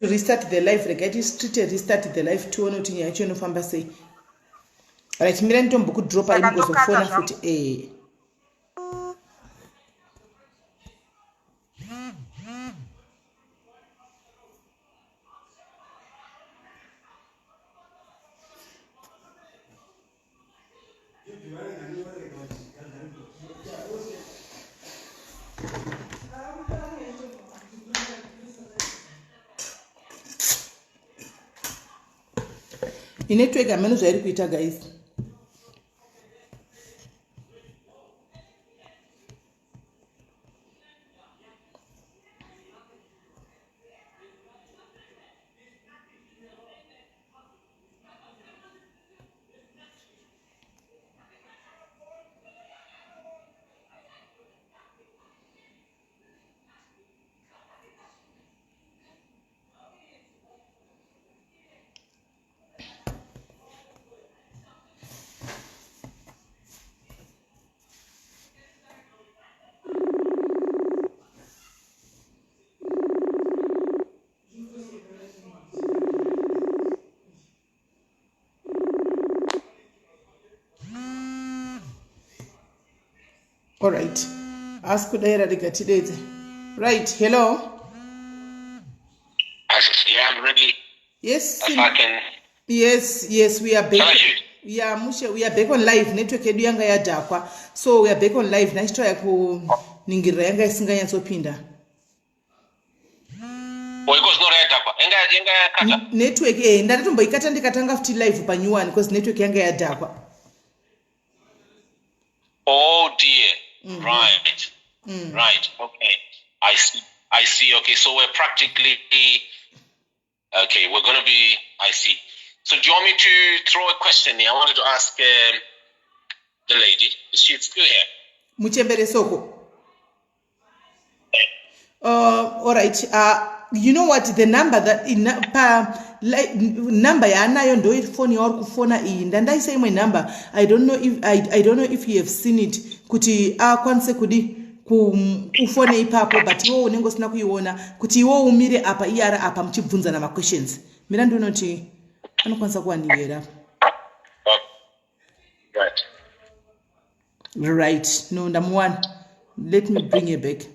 restart the life regati street restart the life tuone kuti nyaya yacho inofamba sei. Right, mira nitombo kudropa ini kuzofona futi inetwork amene zvairi kuita guys. All right. Ask kudaira likatideze. Right. Hello. Yeah, I'm ready. Yes. If I can. Yes, we are back. How are you? Yeah, Mushe, we are back on live. Network yedu yanga yadakwa. So we are back on live. Naitwa ya kuningira yanga isinga yansopinda. Because no yadakwa. Enga yakata. Network ndatatombo ikata ndikatanga futi live pa new one because network yanga yadakwa. Oh dear. Right. Right. Okay. I see. Okay, so we're practically okay. We're gonna be. I see. So do you want me to throw a question here? I wanted to ask the lady. Is she still here? Machembere soko. All right. You know what? The number that number yanayo ndo ifoni or kufona iyi. Ndandaisa imwe number. I don't know if you have seen it. Kuti kwanse kudi kufone ipapo but iwo unengo sina kuiona kuti iwo umire apa iyara apa mchibvunza na questions. Mira ndinoti anokwanisa kuwaniyera. Right. Right. No, number one. Let me bring it back.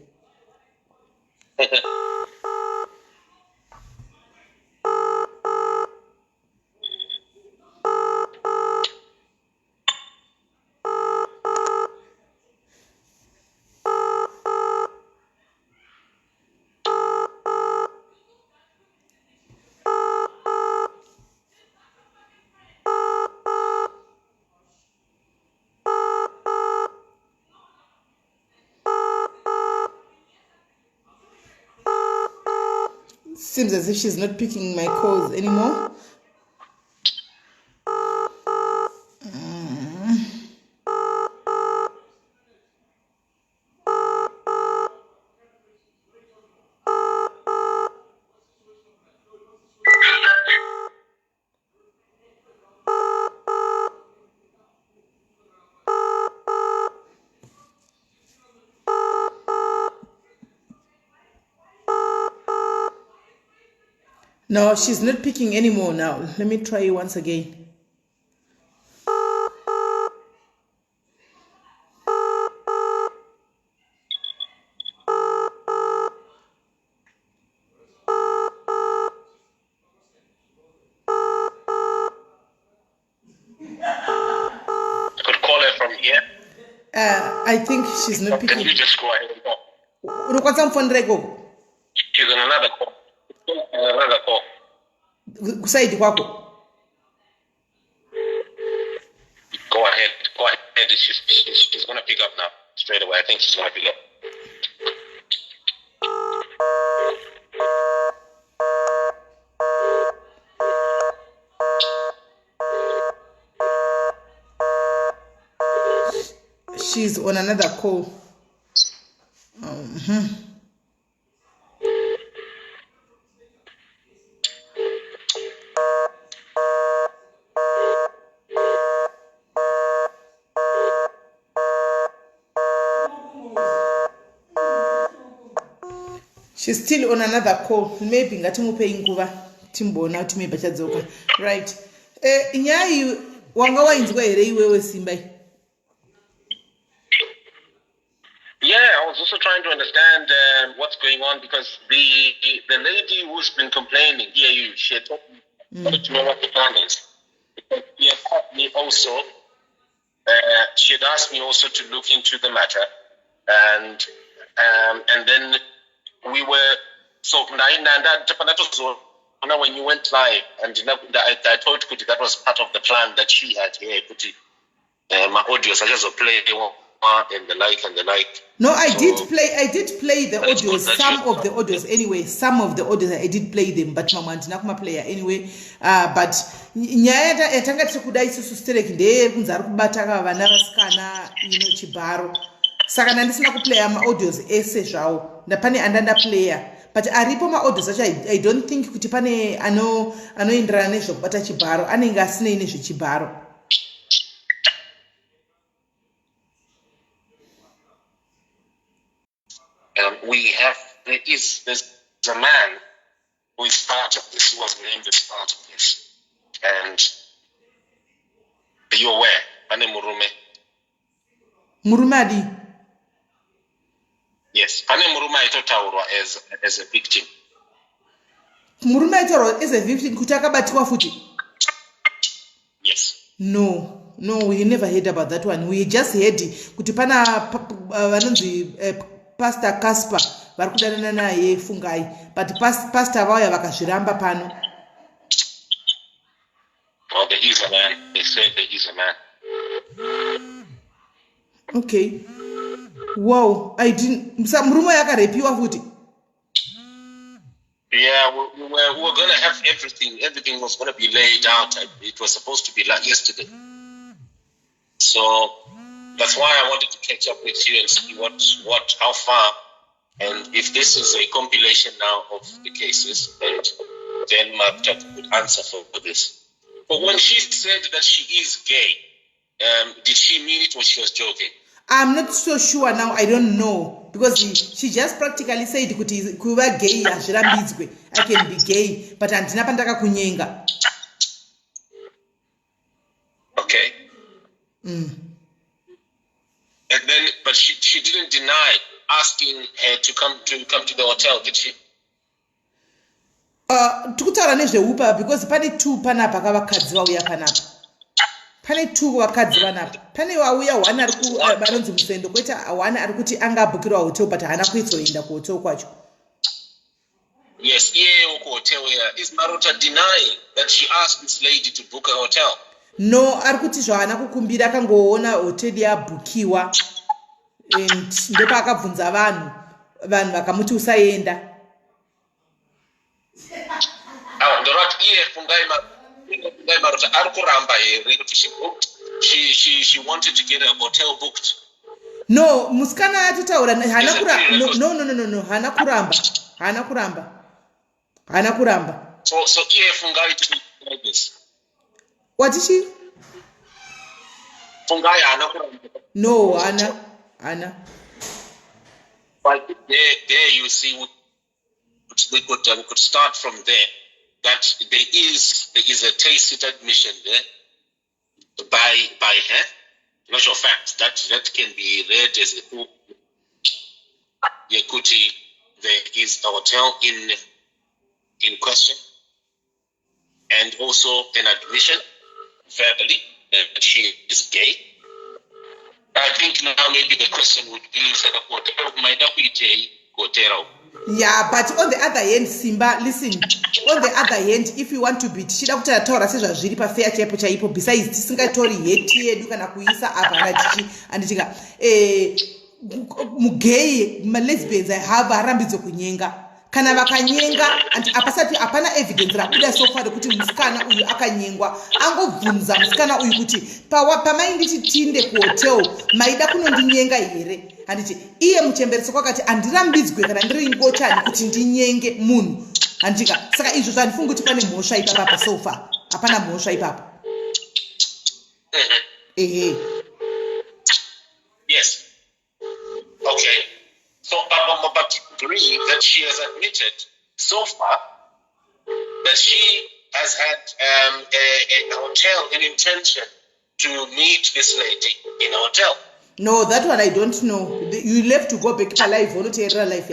Seems as if she's not picking my calls anymore. No, she's not picking anymore now. Let me try once again. I could call her from here. I think she's not picking. Can you just go ahead and go? She's on another call. Another call. Kusaidi kwako. Go ahead. She's going to pick up now straight away. I think she's going to pick up. She's on another call. She's still on another call. Maybe ngatimupe nguva timbona kuti maybe achadzoka. Right. Nyaya wanga wainzwa here iwewe Simba? Yeah, I was also trying to understand what's going on because the lady who's been complaining, she had told me to know what the plan is. She had asked me also, she had asked me also to look into the matter, and then we were so when you went live, and I told Kuti that was part of the plan that she had here. Kuti, my audio such as a play and the like. No, I did play the audios, some of the audios anyway. Some of the audios I did play them, but mama ndinakuma player anyway. But nyaya yatanga tikudai isusu stereki ndeye kunzi ari kubata vana vasikana chibharo. Saka ndisina kuplaya ma-audios ese zvawo. Ndapane andanda player. But aripo ma-audios acho I don't think kuti pane anoenderana nezvokubata chibharo. Anenge asinei nezvechibharo. There's a man who is part of this, who was named as part of this. And are you aware? Ane Murume. Murumadi? Yes. Ane Murume itotaurwa as a victim. Murume itotaurwa as a victim kuti akabatwa futi? Yes. No, we never heard about that one. We just heard kuti pana vanonzi Pastor Casper vari kudanana naye fungai, but pastor vauya vakazviramba pano. Well, there is a man. They say there is a man. Okay. Wow, I didn't. Murume yakarepiwa futi. Yeah, we were going to have everything. Everything was going to be laid out. It was supposed to be like yesterday. So that's why I wanted to catch up with you and see how far, and if this is a compilation now of the cases, and then Mapta could answer for this. But when she said that she is gay, did she mean it or she was joking? I'm not so sure now. I don't know because she just practically said kuti kuva gay azvirambidzwe. I can be gay, but andina pandaka kunyenga. Okay. And then, but she didn't deny asking her to come to the hotel, did she? Tikutaura nezveupa because pane two panapa kavakadzi vauya panapa. Pane two vakadzi vanapa. Pane vauya one ari vanonzi musendo koita one ari kuti anga abhukirwa hotel but haana kuitsoenda kuhotel kwacho. Yes, yeah, hotel here. Is Marota denying that she asked this lady to book a hotel? No, ari kuti zvaana kukumbira akangoona hoteli yabhukiwa and ndopa akabvunza vanhu vakamuti usaenda. Ndorati iye fungai Marota ari kuramba here kuti she wanted to get a hotel booked. No, musikana atitaura hana kuramba. No, hana kuramba. So iye fungai to like this. What is she? Fungai hana kuramba. No, Anna. But there you see, we could start from there. That there is a tacit admission there by her. Not your fact that can be read as a Yekuti. There is a hotel in question, and also an admission verbally that she is gay. I think now maybe the question would be yeah, but on the other hand, Simba, listen. On the other hand, if you want to be tichida kuti ataura sezvazviri pafair chaipo besides tisingatori heti yedu kana kuisa apa anditika mugay lesbians havarambidze kunyenga kana vakanyenga and apasati hapana evidence rakuda so far kuti musikana uyu akanyengwa angobvunza musikana uyu kuti pamainditi tinde kuhotel maida kunondinyenga here handiti iye muchembereso kwakati andirambidzwe kana ndiri ngochani kuti ndinyenge munhu handika saka izvo zvandifunga kuti pane mhosva ipapa so far hapana mhosva ipapa. Yes. Okay. So but agree that she has admitted stated so far that she has had a hotel, an intention to meet this lady in a hotel. No, that one I don't know. You left to go back to life. Or not life.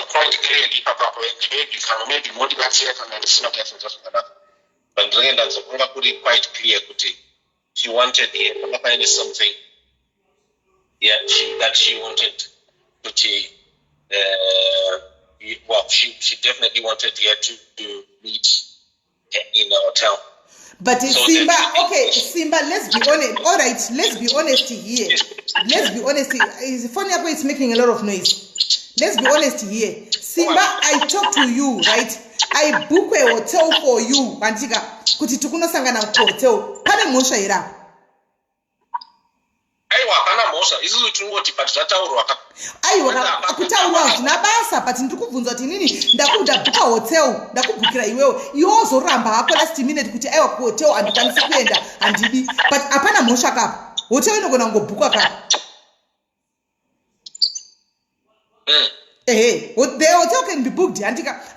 Quite clearly, maybe motivation and it's not just enough. But that's quite clear. She wanted something. Yeah, she wanted she definitely wanted to meet in a hotel. But Simba, okay, Simba, let's be honest. All right, let's be honest here. Let's be honest. It's funny how it's making a lot of noise. Let's be honest here. Simba, I talk to you, right? I book a hotel for you. Antika, kuti tukuno sangana hotel. Pane mosha ira. Aiwa, pana mosha. Isu tungoti patataurwa. Aiwa, akutaurwa tinabasa, but ndikubvunza kuti nini ndakuda buka hotel, ndakubukira iwewe. Iwozo ramba hako last minute kuti aiwa ku hotel andikwanisi kuenda andidi. But apana mosha kapa. Hotel inogona ngobuka kapa. The hotel can be booked,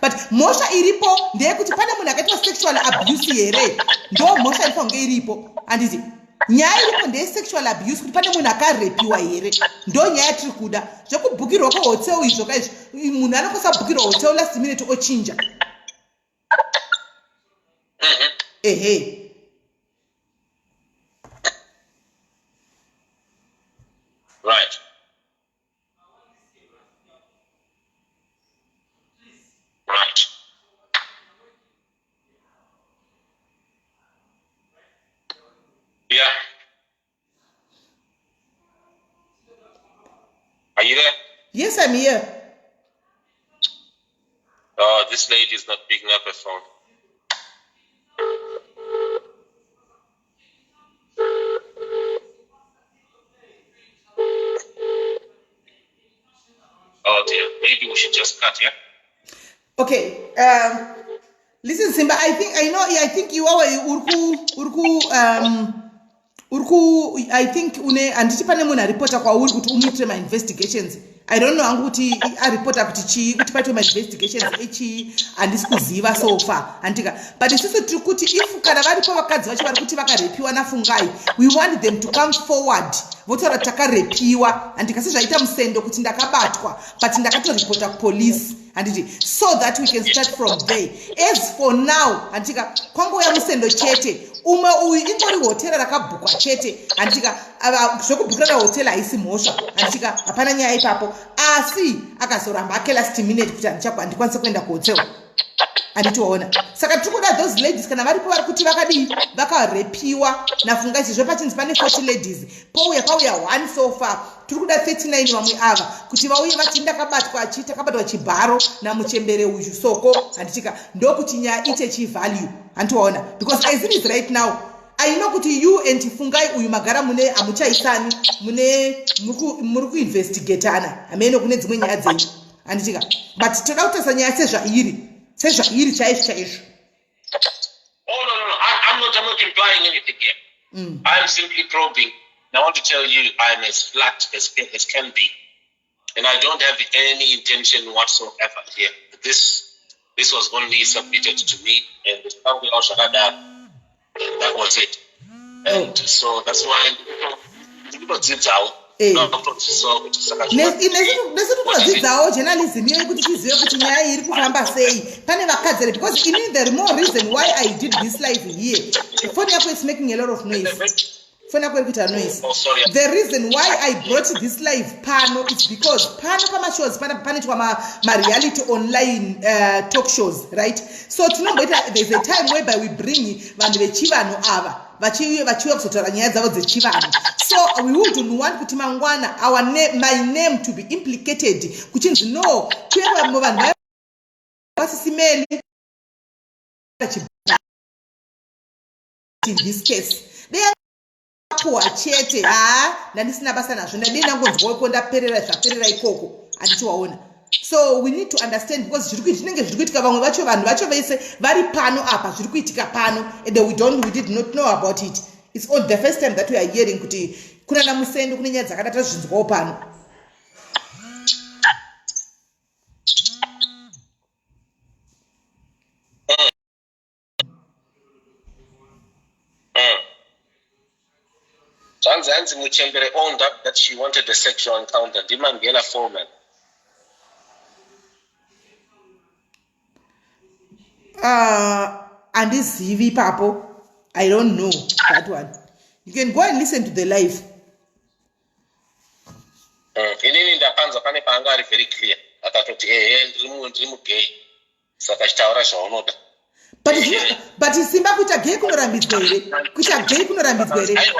but mosha iripo ndeyekuti pane munhu akaitwa sexual abuse here ndo mosha iripo iripo anditi nyaya iripo ndeye sexual abuse kuti pane munhu akarepiwa here ndo nyaya tiri kuda zvekubhukirwa kwehotel izvo kaizvo munhu anokosabhukirwa hotel last minute ochinja Right. Right. Yeah. Are you there? Yes, I'm here. Oh, this lady is not picking up her phone. Oh dear, maybe we should just cut, yeah? Okay, listen Simba, I think you are urku I think une anditi pane munhu aripota kwauri kuti umuitire ma investigations. I don't know hangu kuti aripota kuti chii kuti paitwe ma investigations echi handisi kuziva so far andika, but isusu tiri kuti if kana varipo vakadzi vacho vari kuti vakarepiwa nafungai, we want them to come forward votaura takarepiwa andika sezvaita musendo kuti ndakabatwa but ndakatoripota kupolisi handiti, so that we can start from there. As for now andika kwangouya musendo chete umwe uyu ingori hotela rakabhukwa chete andika zvekubhukira nahoteli haisi mhosva andika hapana nyaya ipapo, asi akazoramba ake last minute kuti handikwanise kuenda kuhotel anditoona. Saka tiri kuda those ladies kana varipo vari kuti vakadii vakarepiwa nafunga izvizvo pachinzi pane 40 ladies pouya pauya 1 so far, tiri kuda 39 vamwe ava kuti vauye vati takabatwa chibharo namuchembere uyu soko handitika ndokuti nyaya iche chivalue handitoona, because as it is right now I know kuti you and fungai uyu magara mune hamuchaisani muri kuinvestigatana hamene kune dzimwe nyaya dzenyu handitika, but toda kutarisa nyaya sezvairi chaizvo. Oh no, I'm not implying anything here. I'm simply probing. And I want to tell you I'm as flat as can be. And I don't have any intention whatsoever here. This was only submitted to me and that was it. And so that's why nesitikunodzidzawo journalism iyo kuti tizive kuti nyaya iri kufamba sei pane vakadzere, because inini there more reason why I did this live here. Phone yako is making a lot of noise. Phone yako iri kuita noise. The reason why I brought this live pano is because pano pamashows panoitwa ma-reality online talk shows, right? So tinomboita there's a time whereby we bring vanhu vechivanhu ava vachiuya kuzotaura nyaya dzavo dzechivanhu. So we wouldn't want kuti mangwana my name to be implicated kuchinzi no vanhu Sis Melly in this case kuwa chete ndandisina basa nazvo ndadei ndangonzwako ndaperera zvaperera ikoko handitiwaona. So we need to understand because zvinenge zviri kuitika vanhu vacho vese vari pano apa zviri kuitika pano and we did not know about it. It's all the first time that we are hearing kuti kuna namusendo kune nyaya dzakadata zvinzwawo pano. Zanzi Machembere owned up that she wanted a sexual encounter. Demand Gela Foreman. And this CV Papo, I don't know that one. You can go and listen to the live. Inini ndapanza pane panga ari very clear. Akatoti ndimu gay. Saka chitaura zvaunoda. But simba kuita gay kunorambidzwa here. Kuita gay kunorambidzwa here.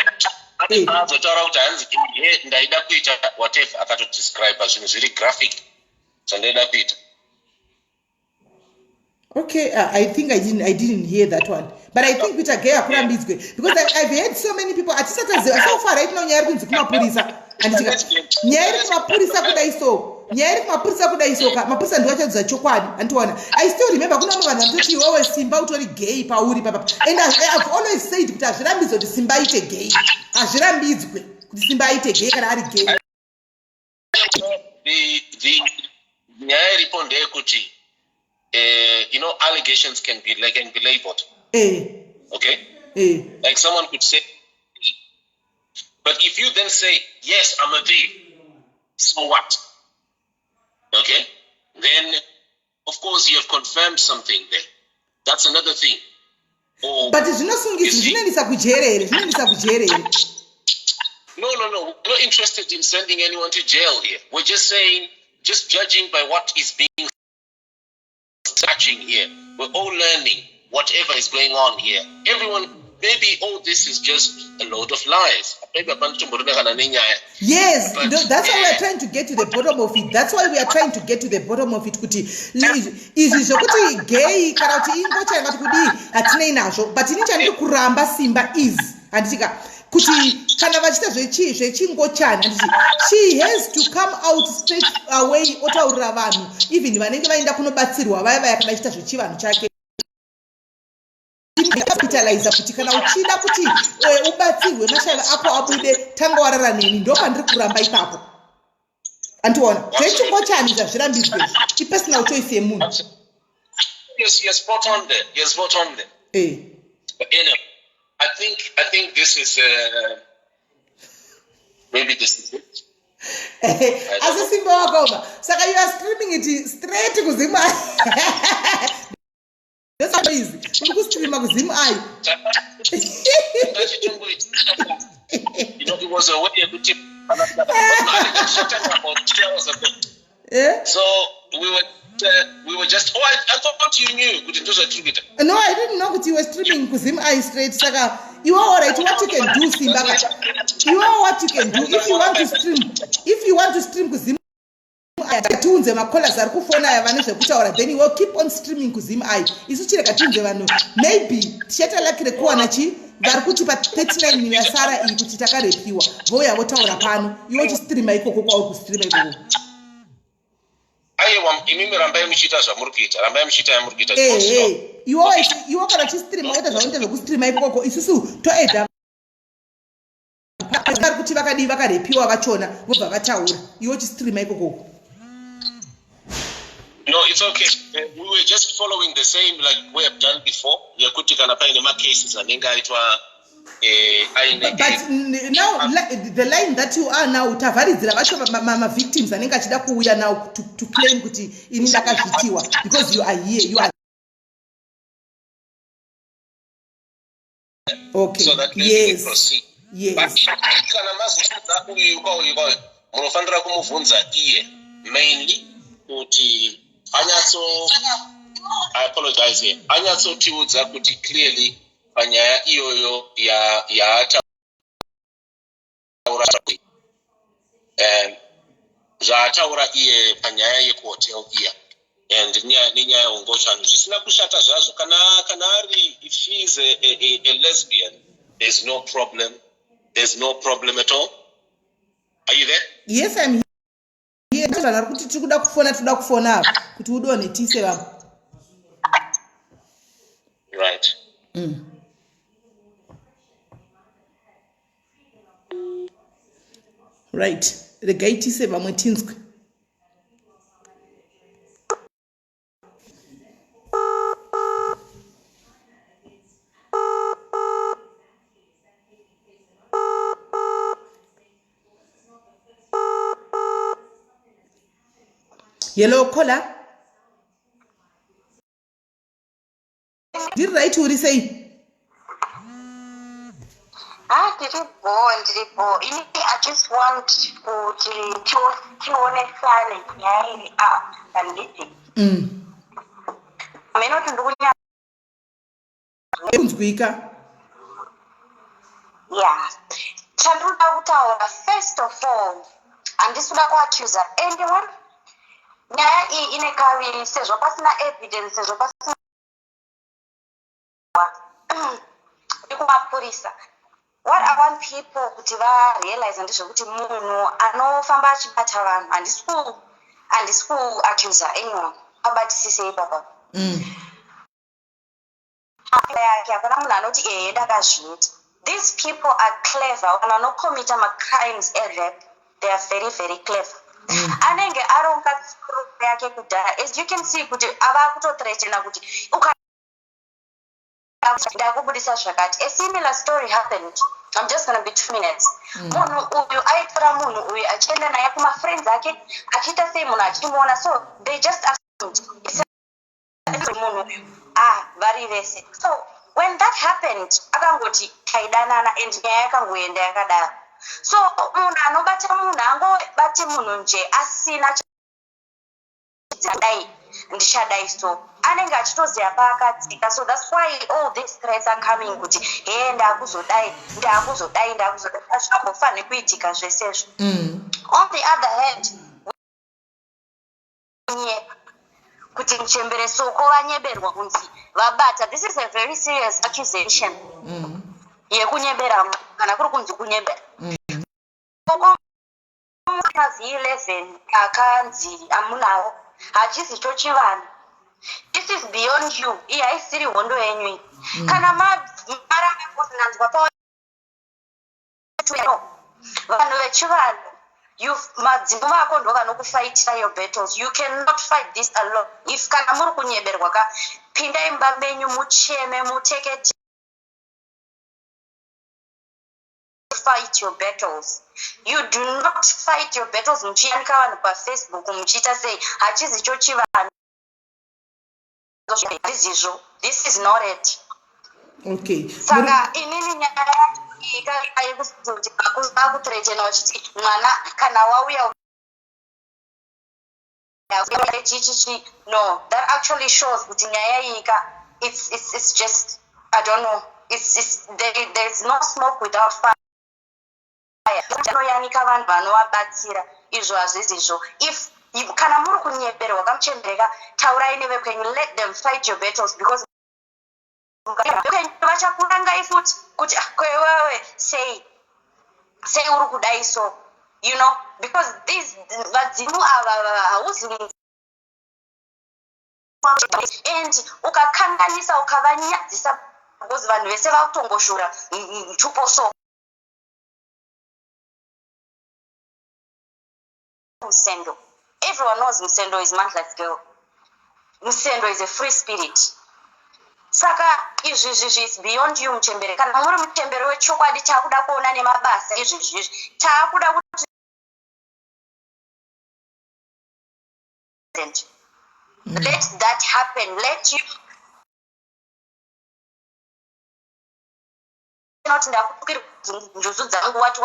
Azotaura kuti hanzi ndaida kuita whatever akatodescribe zvinhu zviri graphic. Zvandaida kuita. Okay, I think I didn't hear that one. But I think kuita gay akurambidzwe because I've heard so many people atisataziva so far right now nyaya kunzi kumapurisa. Anditika nyaya kumapurisa kudai soka mapurisa ndiwo achadza chokwadi antiwana. I still remember kuna vanhu vanoti wewe simba utori gay pauri papa. And I've always said kuti azvirambidzwe kuti simba ite gay. Azvirambidzwe kuti simba ite gay kana ari gay. The nyaya iripo ndeyekuti allegations can be labeled. Okay? Like someone could say, but if you then say, yes, I'm a thief, so what? Okay? Then, of course, you have confirmed something there. That's another thing. But it's not No. We're not interested in sending anyone to jail here. We're just saying, just judging by what is being touching here. We're all learning whatever is going on here. Everyone, maybe all this is just a load of lies. Yes, that's why we're trying to get to the bottom of it. That's why we are trying to get to the bottom of it. Kuti izvo kuti gay kana kuti ingocha ngati kudi hatina inazvo but inichandi kuramba simba is anditika kuti kana vachita zvechingochani handiti she has to come out straight away otaurira vanhu even vanenge vaenda kunobatsirwa vaya kana vachita zvechivanhu chake capitalize kuti kana uchida kuti ubatsirwe mashava ako abude tanga warara neni ndo pandiri kuramba ipapo antiona zvechingochani zvazvirambidzwe ipersonal choice yemunhu. Yes, spot on there. But anyway, I think this is maybe this is it. As a simple walkover. Saka you are streaming it straight to Zima. That's how easy. You go stream to Zima. It was a way to tip. So we were just. Oh, I thought you knew. No, I didn't know that you were streaming Kuzim Eye straight. Saka, you are alright. What you can do, Simba? You are what you can do. If you want to stream Kuzim Eye, tunze makola za kufona ya vanisha kuchaora. Then you will keep on streaming Kuzim Eye. Isuchile katunze vanu. Maybe sheta lakire kuwa nachi. Varikuti pa 39 ya Sara ili kuchitaka repiwa. Voya wota pano. You want to stream iko koko au kustream iko. Imimi rambaye mshita za murkita. Rambaye mshita ya murkita. You always kana chistream wota za kustream iko koko. Isusu to eda. Varikuti vakarepiwa vachona vobva vataura. You want to stream iko koko. No, it's okay. We were just following the same like we have done before. Yakuti kana pa in cases anenga itwa but now the line that you are now utavaridzira vacho mama victims anenga achida kuuya now to claim kuti ini ndakazvitiwa because you are here, you are okay. So that yes. Proceed. Yes. But kana mazvudza uko munofanira kumubvunza iye mainly kuti I apologize here. Anyatsotiudza kuti clearly panyaya iyoyo yaataura zvaataura iye panyaya yekuhotel iya and nenyaya yeungosha zvisina kushata zvazvo kana ari if she is a lesbian there's no problem at all. Are you there? Yes, I'm here. Vanhu kuti tikuda kufona kuti udone tise vamwe. Right. Right. The guy tise vamwe tinzwe. Yellow collar. Did right to say? Did it go? I just want to honest silence. And listen. I mean, not to do yeah. Chanduda kutaura first of all, handisina kuaccusa anyone. Nyaya iyi ine kaviri sezvo pasina evidence sezvo pasina kumapurisa. What I want people kuti varealize ndezvekuti munhu anofamba achibata vanhu handisi kuaccusa anyone. Abatisise ipapa. Yake hapana munhu anoti ndakazviita. These people are clever. When I commit crimes, they are very, very clever. Anenge aronga yake kudhara. As you can see, kuti ava kutothreatena kuti ndakubudisa zvakati. A similar story happened. I'm just going to be 2 minutes. Munhu uyu aitora munhu uyu achienda naye kuma friends ake achiita sei munhu achimuona, so they just assumed munhu uyu vari vese. So when that happened, akangoti kaidanana and nyaya yakangoenda yakadaro. So munhu anobata munhu angobate munhu nje asina ndichadai so anenge achitoziva paakadzika. So that's why all these threats are coming kuti ndakuzodai azvambofaniri kuitika zvesezvo. On the other hand, kuti Machembere soko vanyeberwa kunzi vabata. This is a very serious accusation. Yekunyebera kana kuri kunzi kunyebera. V11 akanzi amunawo hachisicho chivanhu. This is beyond you. Iyi haisiri hondo yenyu. Kana maramba kuzinanzwa pa vanhu vechivanhu, madzimbo mako ndo vanokufaitira your battles. You cannot fight this alone. If kana muri kunyeberwa pinda imba menyu mucheme mutekete fight your battles. You do not fight your battles muchiyanika vanhu paFacebook muchiita sei hachizicho chivanhu. This is not it. Okay. Saka inini nyaya yekuzoti vakuthreatena vachiti mwana kana wauya no, that actually shows kuti nyaya yika it's just, I don't know, there's no smoke without fire. Yanika vanhu vanovabatsira izvo hazvizizvo. If kana muri kunyeberwa kamuchendereka, taurai nevekwenyu, let them fight your battles, because vachakurangai futi kuti kwewewe sei uri kudai so, you know, because these vadzimu ava hauzi and ukakanganisa ukavanyadzisa because vanhu vese vakutongoshura tupo so Musendo. Everyone knows Musendo is Mandla's girl. Musendo is a free spirit. Saka izvizvi is beyond you Machembere. Kana muri Machembere wechokwadi takuda kuona nemabasa izvizvi takuda kuti let that happen. Let you not ndakupira njuzu dzangu what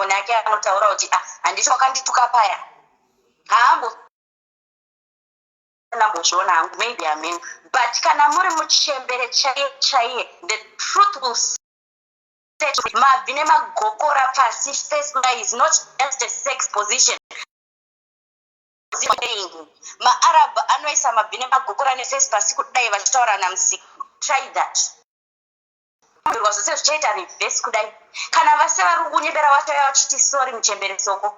yake anotaura kuti handiti wakandituka paya haambo nambozviona hangu, maybe amen, but kana muri Machembere chaiye the truth will set mabvi nemagokora pasi. Facebook is not just a sex position. maArab anoisa mabvi nemagokora neface pasi kudai vachitaura namusiki. Try that. Zvose zvichaita reverse kudai. Kana vase vari kunyebera vachauya vachiti sorry Machembere soko.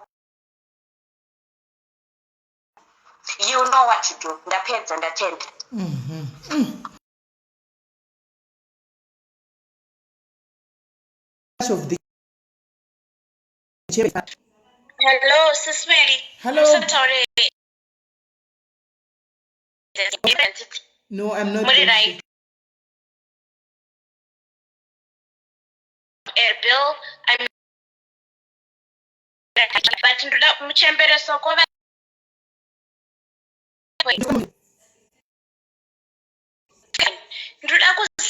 You know what to do. Ndapedza ndatenda. Hello, Sis Melly. Hello. I'm so sorry. No, I'm not. What did I? Bill, I'm but ndoda Machembere soko ndoda kuziva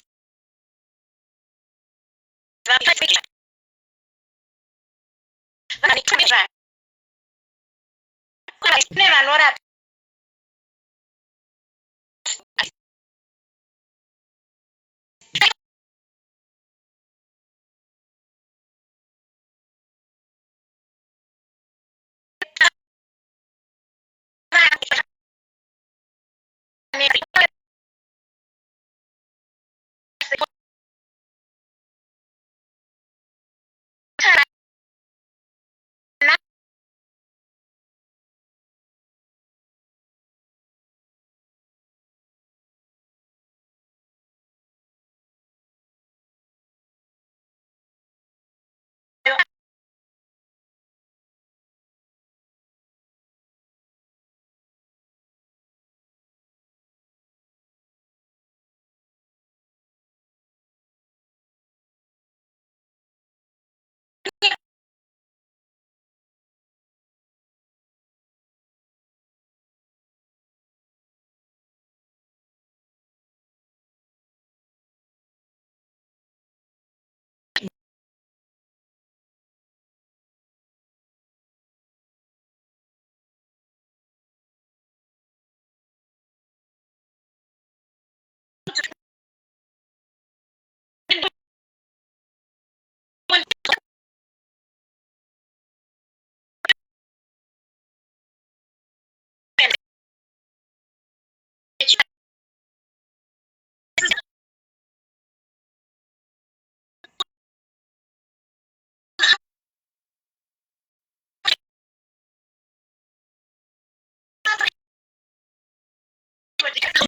nevanorapa